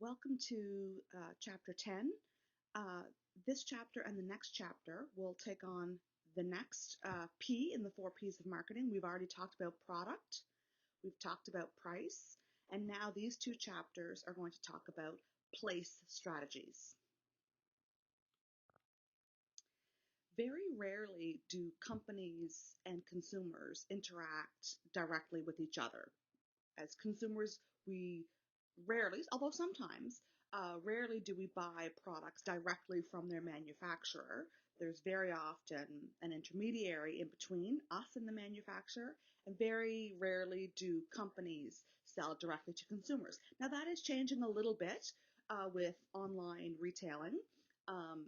Welcome to Chapter 10. Uh, this chapter and the next chapter will take on the next P in the 4 Ps of marketing. We've already talked about product, we've talked about price, and now these two chapters are going to talk about place strategies. Very rarely do companies and consumers interact directly with each other. As consumers, we rarely, although sometimes, rarely do we buy products directly from their manufacturer. There's very often an intermediary in between us and the manufacturer, and very rarely do companies sell directly to consumers. Now that is changing a little bit with online retailing, um,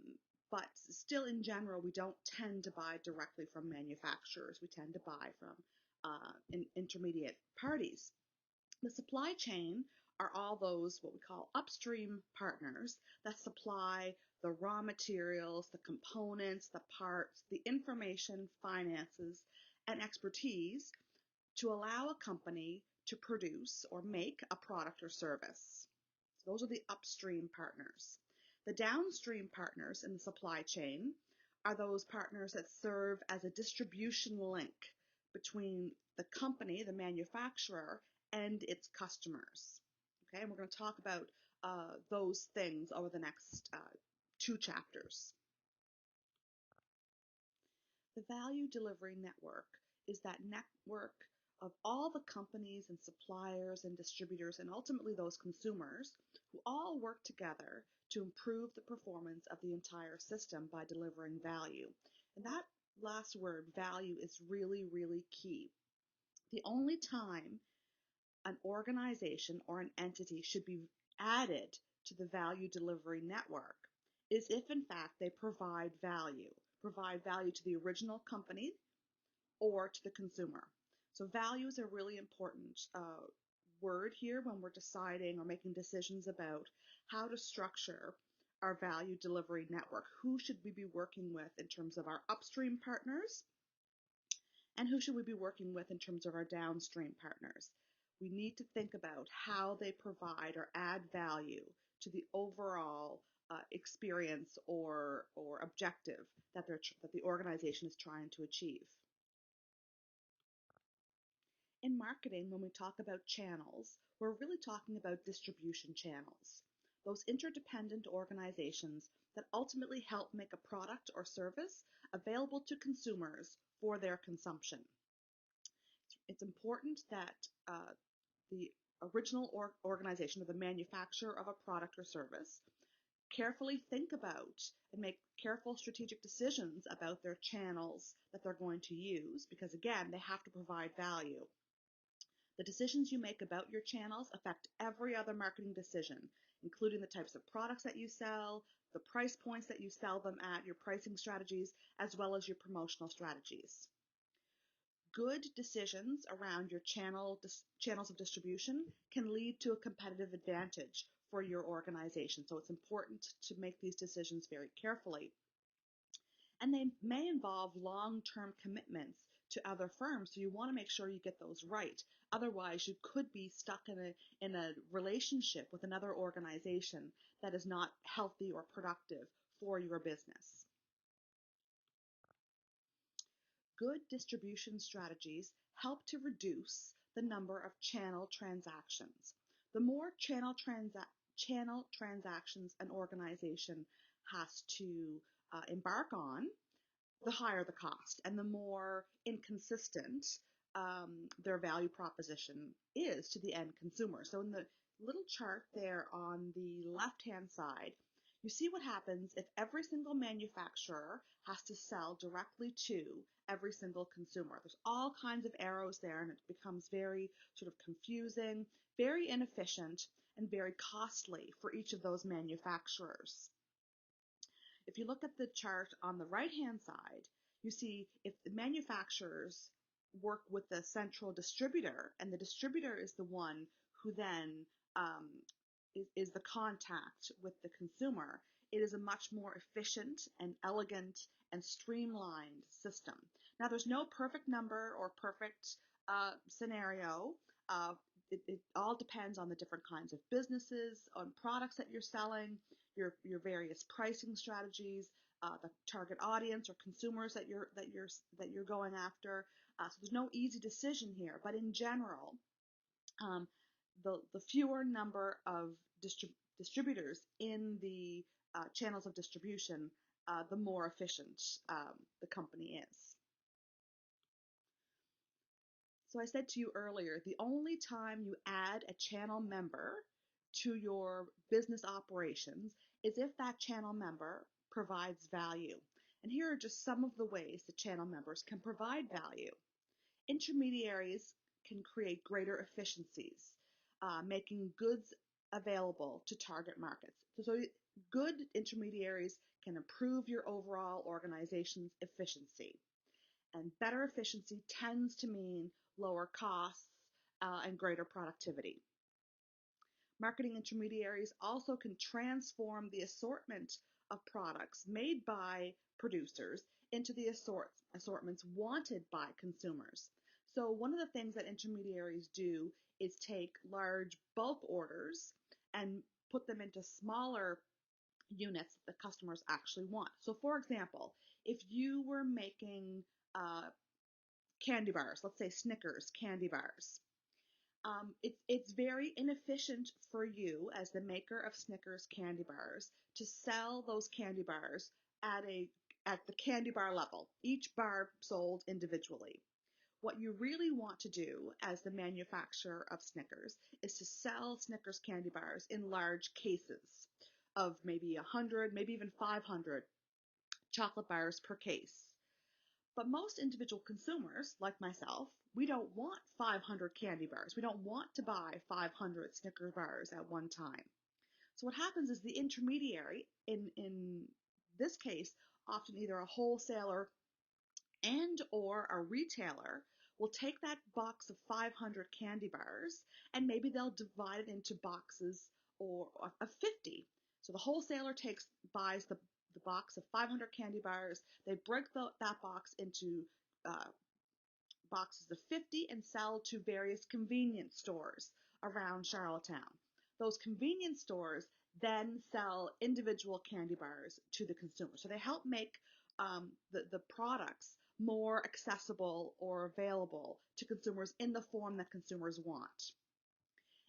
but still in general, we don't tend to buy directly from manufacturers. We tend to buy from intermediate parties. The supply chain are all those what we call upstream partners that supply the raw materials, the components, the parts, the information, finances, and expertise to allow a company to produce or make a product or service. So those are the upstream partners. The downstream partners in the supply chain are those partners that serve as a distribution link between the company, the manufacturer, and its customers. Okay, and we're going to talk about those things over the next two chapters. The value delivery network is that network of all the companies and suppliers and distributors and ultimately those consumers who all work together to improve the performance of the entire system by delivering value. And that last word, value, is really, really key. The only time an organization or an entity should be added to the value delivery network is if in fact they provide value to the original company or to the consumer. So value is a really important word here when we're deciding or making decisions about how to structure our value delivery network. Who should we be working with in terms of our upstream partners, and who should we be working with in terms of our downstream partners? We need to think about how they provide or add value to the overall experience or objective that the organization is trying to achieve. In marketing, when we talk about channels, we're really talking about distribution channels, those interdependent organizations that ultimately help make a product or service available to consumers for their consumption. It's important that the original organization or the manufacturer of a product or service carefully think about and make careful strategic decisions about their channels that they're going to use, because again, they have to provide value. The decisions you make about your channels affect every other marketing decision, including the types of products that you sell, the price points that you sell them at, your pricing strategies, as well as your promotional strategies. Good decisions around your channels of distribution can lead to a competitive advantage for your organization. So it's important to make these decisions very carefully. And they may involve long-term commitments to other firms, so you want to make sure you get those right. Otherwise, you could be stuck in a relationship with another organization that is not healthy or productive for your business. Good distribution strategies help to reduce the number of channel transactions. The more channel transactions an organization has to embark on, the higher the cost and the more inconsistent their value proposition is to the end consumer. So in the little chart there on the left-hand side, you see what happens if every single manufacturer has to sell directly to every single consumer. There's all kinds of arrows there, and it becomes very sort of confusing, very inefficient, and very costly for each of those manufacturers. If you look at the chart on the right-hand side, you see if the manufacturers work with the central distributor, and the distributor is the one who then is the contact with the consumer, it is a much more efficient and elegant and streamlined system. Now, there's no perfect number or perfect scenario it all depends on the different kinds of businesses, on products that you're selling, your various pricing strategies, the target audience or consumers that you're going after. So there's no easy decision here, but in general, um, the fewer number of distributors in the channels of distribution, the more efficient the company is. So I said to you earlier, the only time you add a channel member to your business operations is if that channel member provides value. And here are just some of the ways that channel members can provide value. Intermediaries can create greater efficiencies, making goods available to target markets. So good intermediaries can improve your overall organization's efficiency. And better efficiency tends to mean lower costs and greater productivity. Marketing intermediaries also can transform the assortment of products made by producers into the assortments wanted by consumers. So one of the things that intermediaries do is take large bulk orders and put them into smaller units that the customers actually want. So for example, if you were making candy bars, let's say Snickers candy bars. It's very inefficient for you as the maker of Snickers candy bars to sell those candy bars at the candy bar level, each bar sold individually. What you really want to do as the manufacturer of Snickers is to sell Snickers candy bars in large cases of maybe 100, maybe even 500 chocolate bars per case. But most individual consumers, like myself, we don't want 500 candy bars. We don't want to buy 500 Snickers bars at one time. So what happens is the intermediary, in this case, often either a wholesaler and or a retailer, will take that box of 500 candy bars and maybe they'll divide it into boxes of 50. So the wholesaler buys the box of 500 candy bars. They break that box into boxes of 50 and sell to various convenience stores around Charlottetown. Those convenience stores then sell individual candy bars to the consumer. So they help make the products more accessible or available to consumers in the form that consumers want.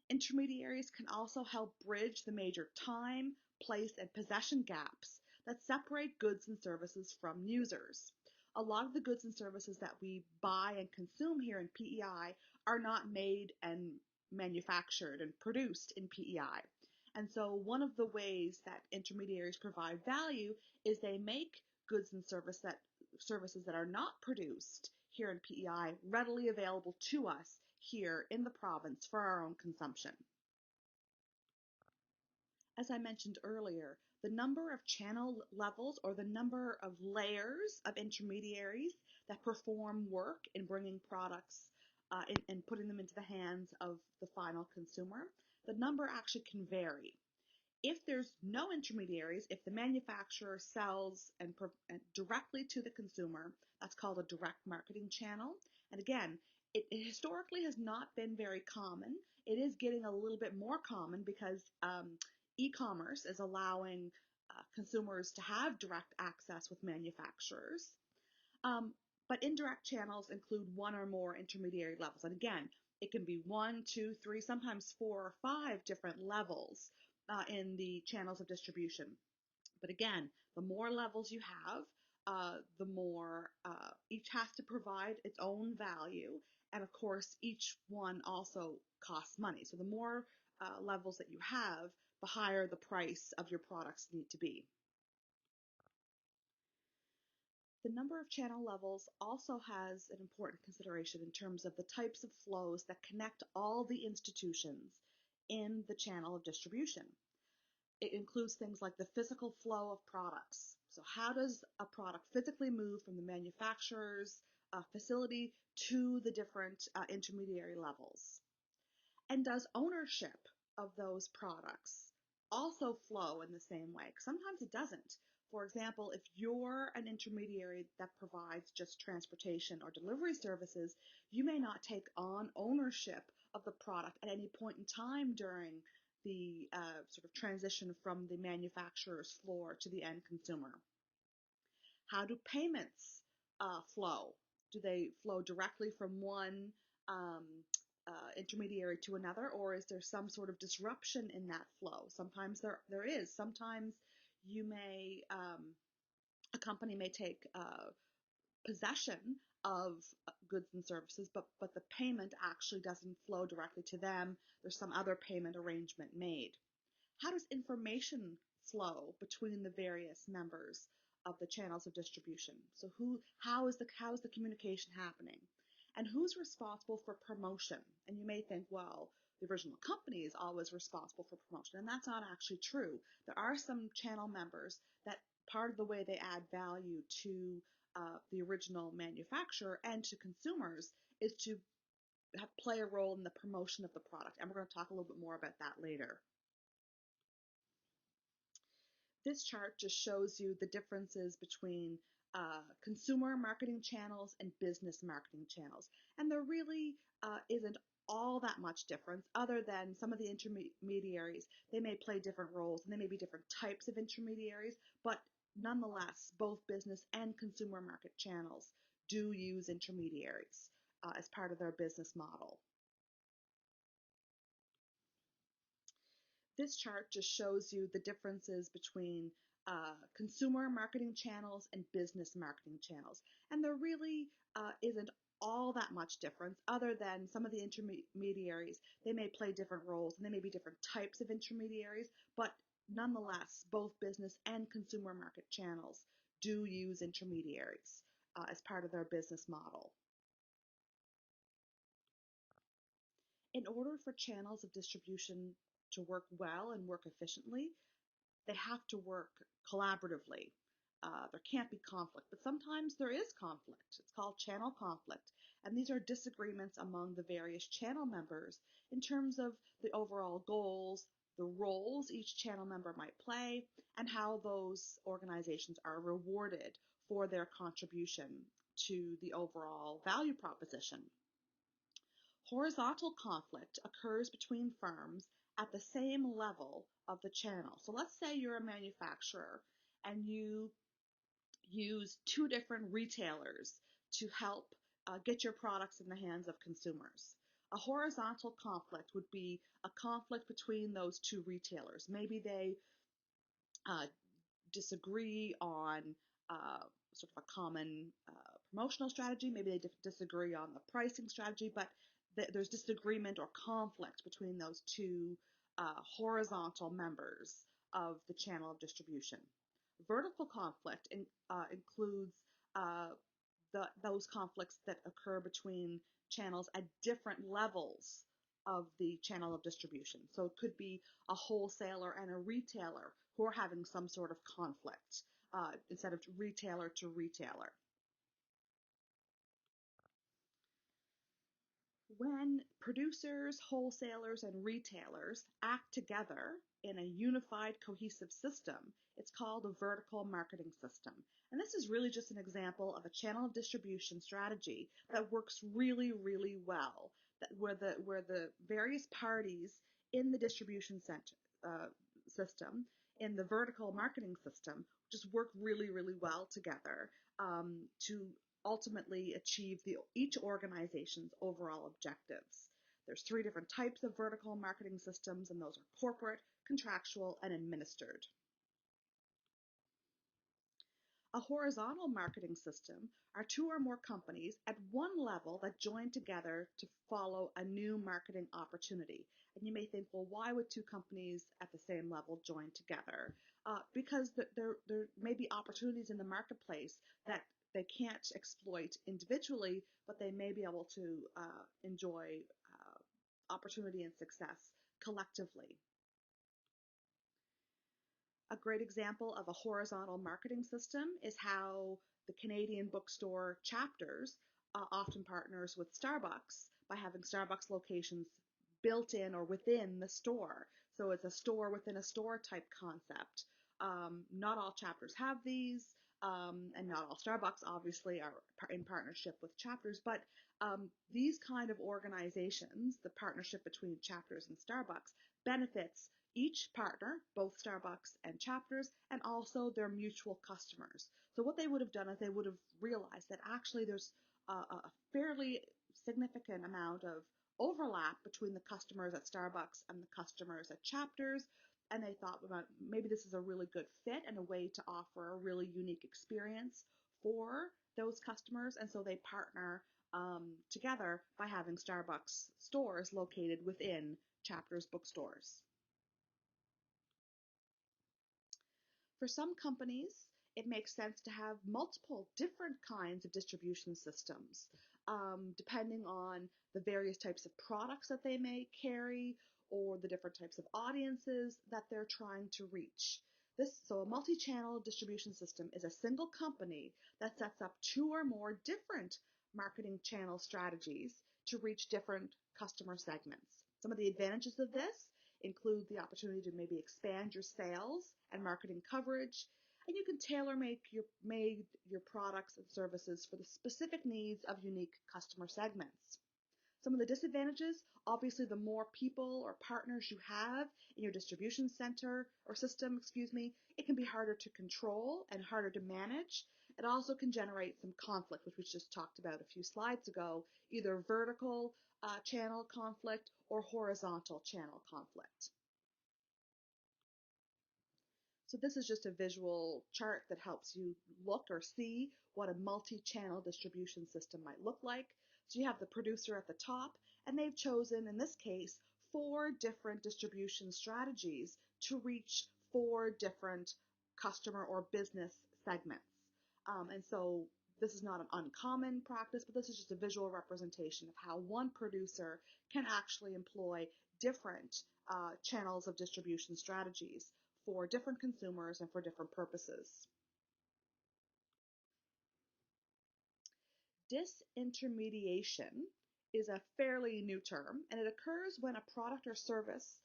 Intermediaries can also help bridge the major time, place, and possession gaps that separate goods and services from users. A lot of the goods and services that we buy and consume here in PEI are not made and manufactured and produced in PEI. And so one of the ways that intermediaries provide value is they make goods and services that are not produced here in PEI readily available to us here in the province for our own consumption. As I mentioned earlier, the number of channel levels or the number of layers of intermediaries that perform work in bringing products and putting them into the hands of the final consumer, the number actually can vary. If there's no intermediaries, if the manufacturer sells and directly to the consumer, that's called a direct marketing channel. And again, it historically has not been very common. It is getting a little bit more common because e-commerce is allowing consumers to have direct access with manufacturers. But indirect channels include one or more intermediary levels. And again, it can be 1, 2, 3, sometimes 4 or 5 different levels in the channels of distribution. But again, the more levels you have, the more each has to provide its own value. And of course, each one also costs money. So the more levels that you have, the higher the price of your products need to be. The number of channel levels also has an important consideration in terms of the types of flows that connect all the institutions in the channel of distribution. It includes things like the physical flow of products. So how does a product physically move from the manufacturer's facility to the different intermediary levels? And does ownership of those products also flow in the same way? Sometimes it doesn't. For example, if you're an intermediary that provides just transportation or delivery services, you may not take on ownership of the product at any point in time during the sort of transition from the manufacturer's floor to the end consumer? How do payments flow? Do they flow directly from one um, intermediary to another, or is there some sort of disruption in that flow? Sometimes there is. Sometimes you may a company may take possession of goods and services, but the payment actually doesn't flow directly to them. There's some other payment arrangement made. How does information flow between the various members of the channels of distribution? So how is the communication happening? And who's responsible for promotion? And you may think, well, the original company is always responsible for promotion, and that's not actually true. There are some channel members that part of the way they add value to the original manufacturer and to consumers is to play a role in the promotion of the product. And we're going to talk a little bit more about that later. This chart just shows you the differences between consumer marketing channels and business marketing channels. And there really isn't all that much difference other than some of the intermediaries. They may play different roles and they may be different types of intermediaries, but nonetheless, both business and consumer market channels do use intermediaries as part of their business model. This chart just shows you the differences between consumer marketing channels and business marketing channels. And there really isn't all that much difference other than some of the intermediaries. They may play different roles and they may be different types of intermediaries, but nonetheless, both business and consumer market channels do use intermediaries as part of their business model. In order for channels of distribution to work well and work efficiently, they have to work collaboratively. There can't be conflict, but sometimes there is conflict. It's called channel conflict, and these are disagreements among the various channel members in terms of the overall goals, the roles each channel member might play, and how those organizations are rewarded for their contribution to the overall value proposition. Horizontal conflict occurs between firms at the same level of the channel. So let's say you're a manufacturer and you use two different retailers to help get your products in the hands of consumers. A horizontal conflict would be a conflict between those two retailers. Maybe they uh, disagree on sort of a common promotional strategy. Maybe they disagree on the pricing strategy, but there's disagreement or conflict between those two horizontal members of the channel of distribution. Vertical conflict includes those conflicts that occur between channels at different levels of the channel of distribution. So it could be a wholesaler and a retailer who are having some sort of conflict instead of retailer to retailer. When producers, wholesalers, and retailers act together in a unified, cohesive system, it's called a vertical marketing system. And this is really just an example of a channel of distribution strategy that works really, really well, where the various parties in the distribution system, in the vertical marketing system, just work really, really well together to ultimately achieve each organization's overall objectives. There's three different types of vertical marketing systems, and those are corporate, contractual, and administered. A horizontal marketing system are two or more companies at one level that join together to follow a new marketing opportunity. And you may think, well, why would two companies at the same level join together? Because there may be opportunities in the marketplace that they can't exploit individually, but they may be able to enjoy opportunity and success collectively. A great example of a horizontal marketing system is how the Canadian bookstore Chapters often partners with Starbucks by having Starbucks locations built in or within the store. So it's a store within a store type concept. Not all Chapters have these, and not all Starbucks obviously are in partnership with Chapters, but These kind of organizations, the partnership between Chapters and Starbucks, benefits each partner, both Starbucks and Chapters, and also their mutual customers. So what they would have done is they would have realized that actually there's a fairly significant amount of overlap between the customers at Starbucks and the customers at Chapters, and they thought about maybe this is a really good fit and a way to offer a really unique experience for those customers, and so they partner together by having Starbucks stores located within Chapters bookstores. For some companies, it makes sense to have multiple different kinds of distribution systems, depending on the various types of products that they may carry or the different types of audiences that they're trying to reach. So a multi-channel distribution system is a single company that sets up two or more different marketing channel strategies to reach different customer segments. Some of the advantages of this include the opportunity to maybe expand your sales and marketing coverage, and you can tailor make your products and services for the specific needs of unique customer segments. Some of the disadvantages, obviously the more people or partners you have in your distribution center or system, it can be harder to control and harder to manage. It also can generate some conflict, which we just talked about a few slides ago, either vertical channel conflict or horizontal channel conflict. So this is just a visual chart that helps you look or see what a multi-channel distribution system might look like. So you have the producer at the top, and they've chosen, in this case, 4 different distribution strategies to reach 4 different customer or business segments. And so this is not an uncommon practice, but this is just a visual representation of how one producer can actually employ different channels of distribution strategies for different consumers and for different purposes. Disintermediation is a fairly new term, and it occurs when a product or service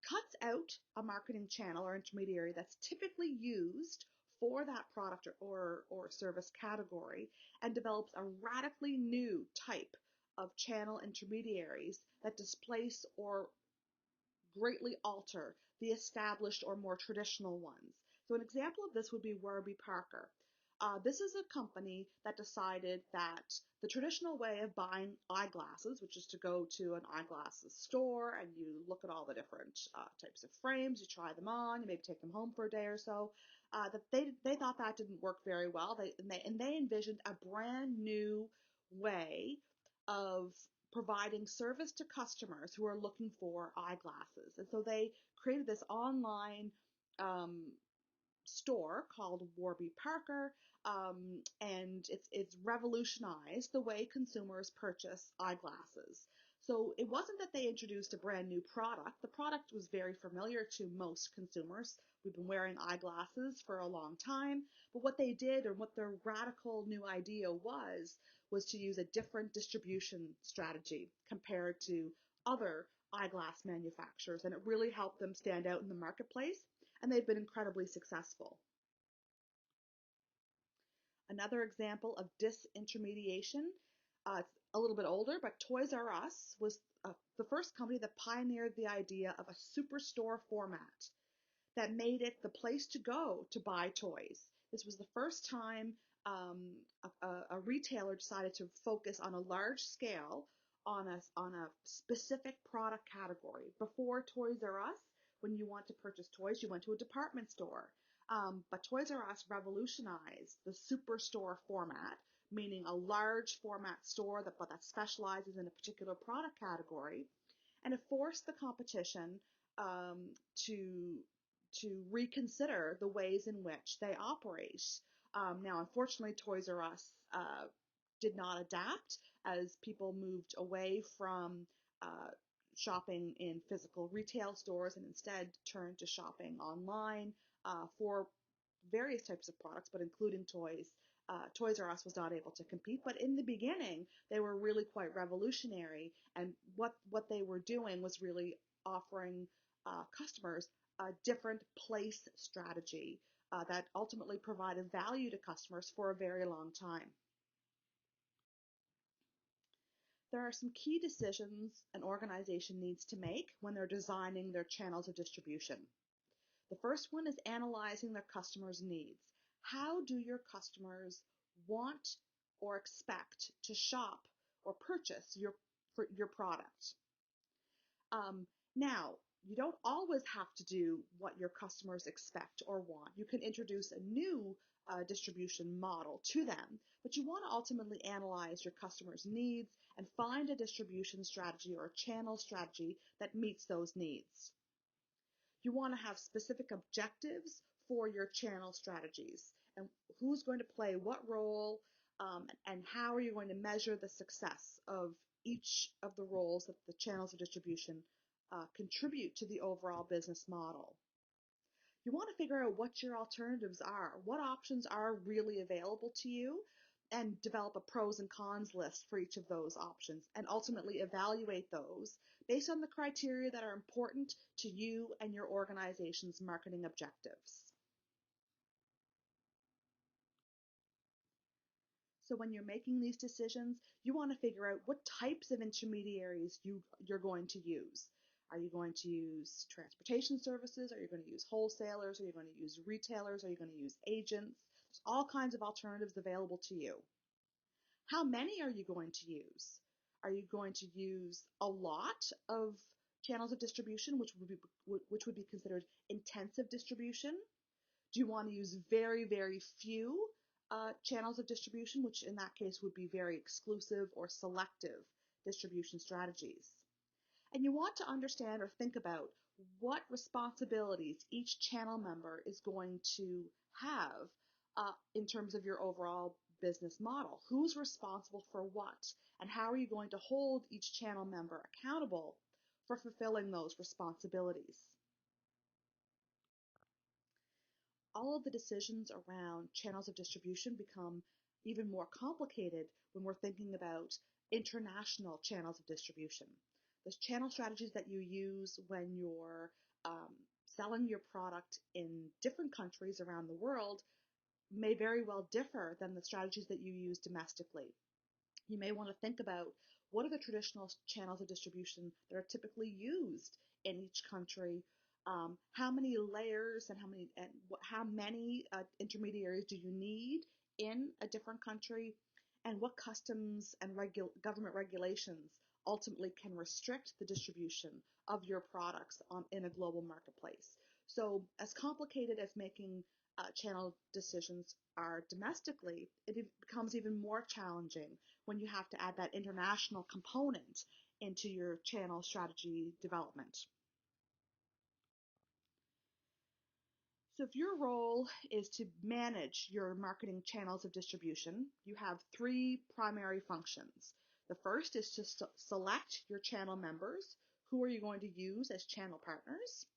cuts out a marketing channel or intermediary that's typically used for that product or service category and develops a radically new type of channel intermediaries that displace or greatly alter the established or more traditional ones. So an example of this would be Warby Parker. This is a company that decided that the traditional way of buying eyeglasses, which is to go to an eyeglasses store and you look at all the different types of frames, you try them on, you maybe take them home for a day or so, that they thought that didn't work very well. They envisioned a brand new way of providing service to customers who are looking for eyeglasses. And so they created this online store called Warby Parker, and it's revolutionized the way consumers purchase eyeglasses. So it wasn't that they introduced a brand new product. The product was very familiar to most consumers. We've been wearing eyeglasses for a long time, but what they did, or what their radical new idea was to use a different distribution strategy compared to other eyeglass manufacturers, and it really helped them stand out in the marketplace, and they've been incredibly successful. Another example of disintermediation, it's a little bit older, but Toys R Us was the first company that pioneered the idea of a superstore format that made it the place to go to buy toys. This was the first time a retailer decided to focus on a large scale on a specific product category. Before Toys R Us, when you want to purchase toys, you went to a department store. But Toys R Us revolutionized the superstore format, meaning a large format store that specializes in a particular product category, and it forced the competition to reconsider the ways in which they operate. Now, unfortunately, Toys R Us did not adapt as people moved away from shopping in physical retail stores and instead turned to shopping online for various types of products, but including toys. Toys R Us was not able to compete, but in the beginning, they were really quite revolutionary, and what they were doing was really offering customers a different place strategy that ultimately provided value to customers for a very long time. There are some key decisions an organization needs to make when they're designing their channels of distribution. The first one is analyzing their customers' needs. How do your customers want or expect to shop or purchase your product? Now, you don't always have to do what your customers expect or want. You can introduce a new distribution model to them, but you want to ultimately analyze your customers' needs and find a distribution strategy or a channel strategy that meets those needs. You want to have specific objectives for your channel strategies and who's going to play what role, and how are you going to measure the success of each of the roles that the channels of distribution contribute to the overall business model. You want to figure out what your alternatives are, what options are really available to you, and develop a pros and cons list for each of those options, and ultimately evaluate those based on the criteria that are important to you and your organization's marketing objectives. So when you're making these decisions, you want to figure out what types of intermediaries you're going to use. Are you going to use transportation services? Are you going to use wholesalers? Are you going to use retailers? Are you going to use agents? There's all kinds of alternatives available to you. How many are you going to use? Are you going to use a lot of channels of distribution, which would be considered intensive distribution? Do you want to use very, very few channels of distribution, which in that case would be very exclusive or selective distribution strategies? And you want to understand or think about what responsibilities each channel member is going to have in terms of your overall business model. Who's responsible for what? And how are you going to hold each channel member accountable for fulfilling those responsibilities? All of the decisions around channels of distribution become even more complicated when we're thinking about international channels of distribution. The channel strategies that you use when you're selling your product in different countries around the world may very well differ than the strategies that you use domestically. You may want to think about what are the traditional channels of distribution that are typically used in each country. How many layers and how many intermediaries do you need in a different country, and what customs and government regulations ultimately can restrict the distribution of your products in a global marketplace. So as complicated as making channel decisions are domestically, it becomes even more challenging when you have to add that international component into your channel strategy development. So if your role is to manage your marketing channels of distribution, you have three primary functions. The first is to select your channel members. Who are you going to use as channel partners?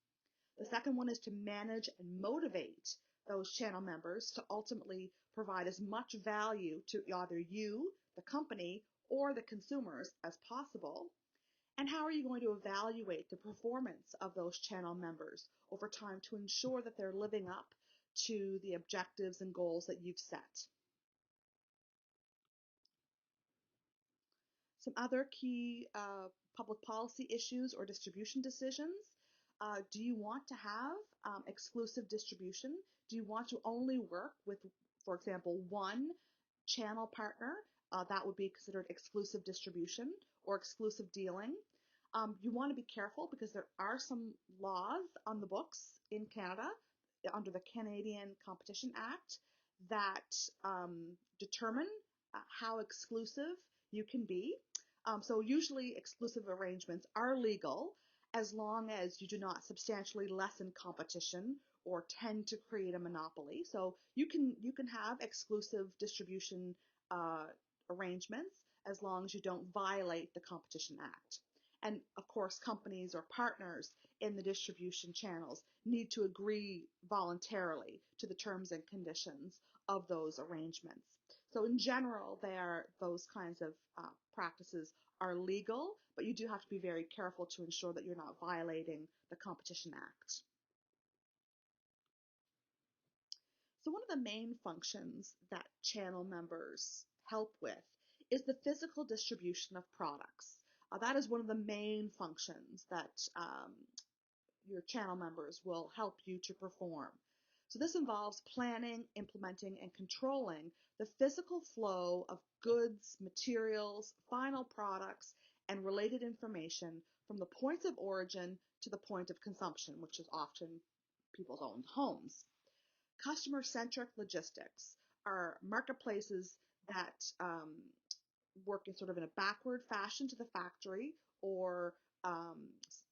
The second one is to manage and motivate those channel members to ultimately provide as much value to either you, the company, or the consumers as possible. And how are you going to evaluate the performance of those channel members over time to ensure that they're living up to the objectives and goals that you've set? Some other key public policy issues or distribution decisions. Do you want to have exclusive distribution? Do you want to only work with, for example, one channel partner? That would be considered exclusive distribution or exclusive dealing. You want to be careful because there are some laws on the books in Canada under the Canadian Competition Act that determine how exclusive you can be. So usually exclusive arrangements are legal as long as you do not substantially lessen competition or tend to create a monopoly. So you can have exclusive distribution arrangements as long as you don't violate the Competition Act. And of course, companies or partners in the distribution channels need to agree voluntarily to the terms and conditions of those arrangements. So in general, those kinds of practices are legal, but you do have to be very careful to ensure that you're not violating the Competition Act. So one of the main functions that channel members help with is the physical distribution of products. That is one of the main functions that your channel members will help you to perform. So this involves planning, implementing, and controlling the physical flow of goods, materials, final products, and related information from the points of origin to the point of consumption, which is often people's own homes. Customer-centric logistics are marketplaces that work in sort of in a backward fashion to the factory or um,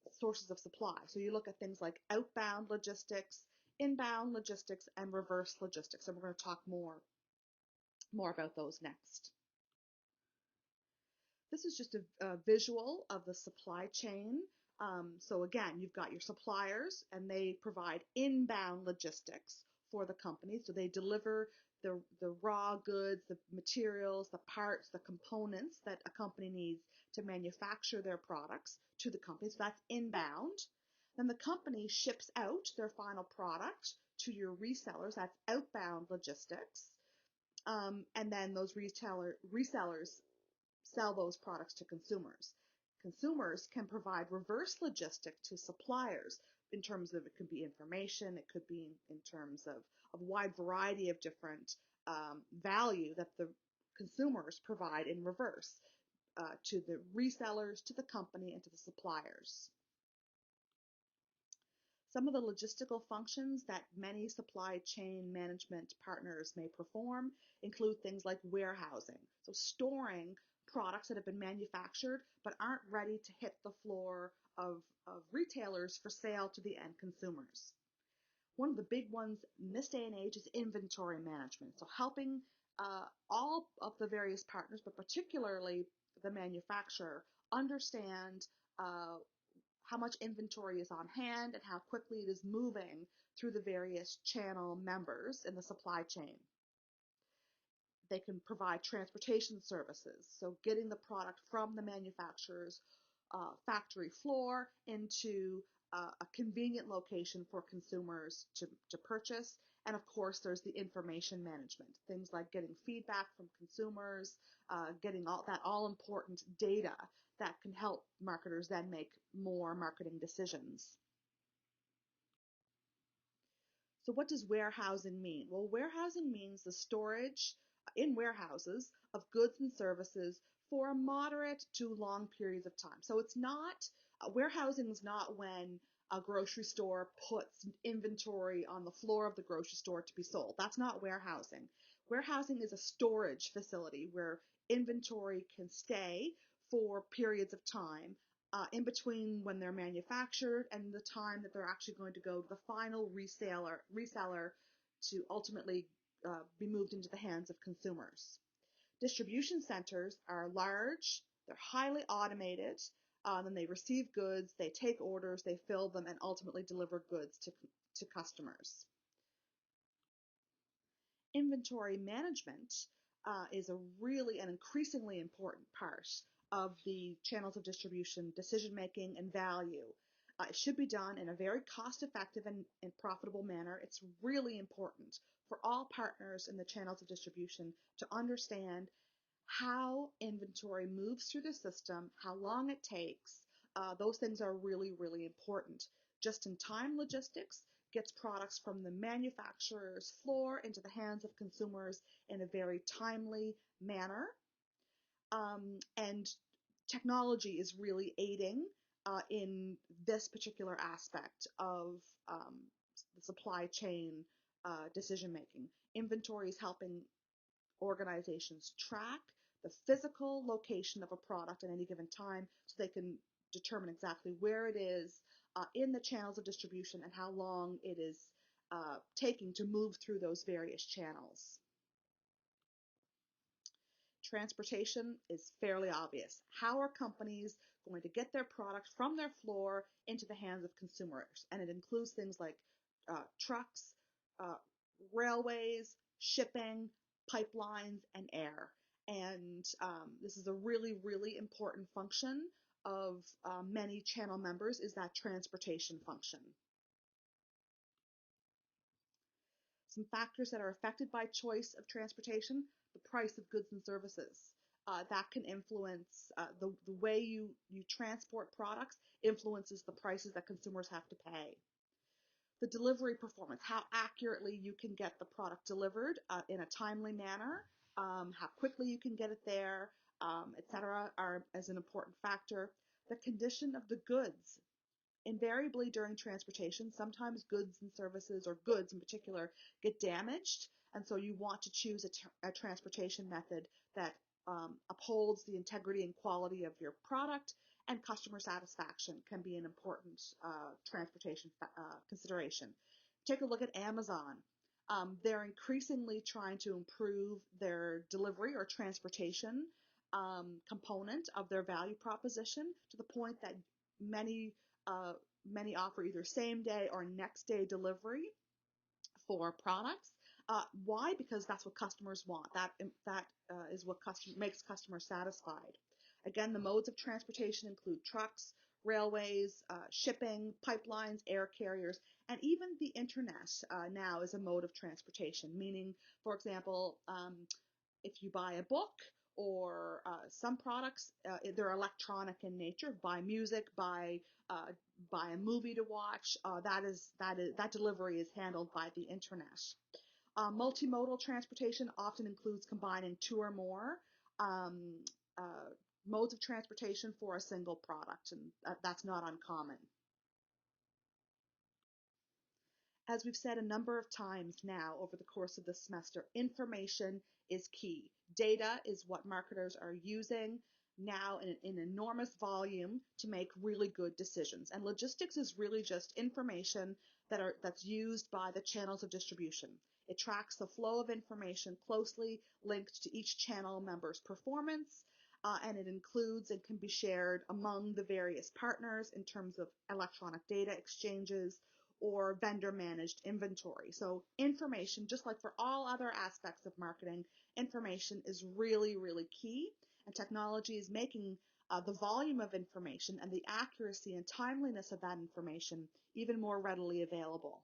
sources of supply. So you look at things like outbound logistics, inbound logistics, and reverse logistics. And we're going to talk more about those next. This is just a visual of the supply chain. So again, you've got your suppliers, and they provide inbound logistics for the company. So they deliver the raw goods, the materials, the parts, the components that a company needs to manufacture their products to the company. So that's inbound. Then the company ships out their final product to your resellers. That's outbound logistics. And then those resellers sell those products to consumers. Consumers can provide reverse logistics to suppliers in terms of, it could be information, it could be in terms of a wide variety of different value that the consumers provide in reverse to the resellers, to the company, and to the suppliers. Some of the logistical functions that many supply chain management partners may perform include things like warehousing, so storing products that have been manufactured but aren't ready to hit the floor of retailers for sale to the end consumers. One of the big ones in this day and age is inventory management, so helping all of the various partners, but particularly the manufacturer, understand how much inventory is on hand and how quickly it is moving through the various channel members in the supply chain. They can provide transportation services, so getting the product from the manufacturer's factory floor into a convenient location for consumers to purchase. And of course, there's the information management, things like getting feedback from consumers, getting all that all-important data that can help marketers then make more marketing decisions. So what does warehousing mean? Well, warehousing means the storage in warehouses of goods and services for a moderate to long periods of time. So it's not, warehousing is not when a grocery store puts inventory on the floor of the grocery store to be sold. That's not warehousing. Warehousing is a storage facility where inventory can stay for periods of time in between when they're manufactured and the time that they're actually going to go to the final reseller to ultimately be moved into the hands of consumers. Distribution centers are large, they're highly automated, then they receive goods, they take orders, they fill them, and ultimately deliver goods to customers. Inventory management is a really an increasingly important part of the channels of distribution, decision making, and value. It should be done in a very cost-effective and profitable manner. It's really important for all partners in the channels of distribution to understand how inventory moves through the system, how long it takes. Those things are really, really important. Just-in-time logistics gets products from the manufacturer's floor into the hands of consumers in a very timely manner. And technology is really aiding in this particular aspect of the supply chain decision making. Inventory is helping organizations track the physical location of a product at any given time so they can determine exactly where it is in the channels of distribution and how long it is taking to move through those various channels. Transportation is fairly obvious. How are companies going to get their product from their floor into the hands of consumers? And it includes things like trucks, railways, shipping, pipelines, and air. And this is a really, really important function of many channel members, is that transportation function. Some factors that are affected by choice of transportation: the price of goods and services. that can influence the way you transport products influences the prices that consumers have to pay. The delivery performance, how accurately you can get the product delivered in a timely manner, how quickly you can get it there, etc., are as an important factor. The condition of the goods. Invariably during transportation, sometimes goods and services, or goods in particular, get damaged, and so you want to choose a transportation method that upholds the integrity and quality of your product, and customer satisfaction can be an important transportation consideration. Take a look at Amazon. They're increasingly trying to improve their delivery or transportation component of their value proposition, to the point that many uh, many offer either same day or next day delivery for products. Why? Because that's what customers want. That is what makes customers satisfied. Again, the modes of transportation include trucks, railways, shipping, pipelines, air carriers, and even the internet now is a mode of transportation. Meaning, for example, if you buy a book or some products, they're electronic in nature. Buy music, uh, buy a movie to watch. That delivery is handled by the internet. Multimodal transportation often includes combining two or more um, uh, modes of transportation for a single product, and that's not uncommon. As we've said a number of times now over the course of the semester, information is key. Data is what marketers are using now in enormous volume to make really good decisions. And logistics is really just information that's used by the channels of distribution. It tracks the flow of information closely linked to each channel member's performance, and it includes and can be shared among the various partners in terms of electronic data exchanges or vendor managed inventory. So information, just like for all other aspects of marketing, information is really, really key. And technology is making the volume of information and the accuracy and timeliness of that information even more readily available.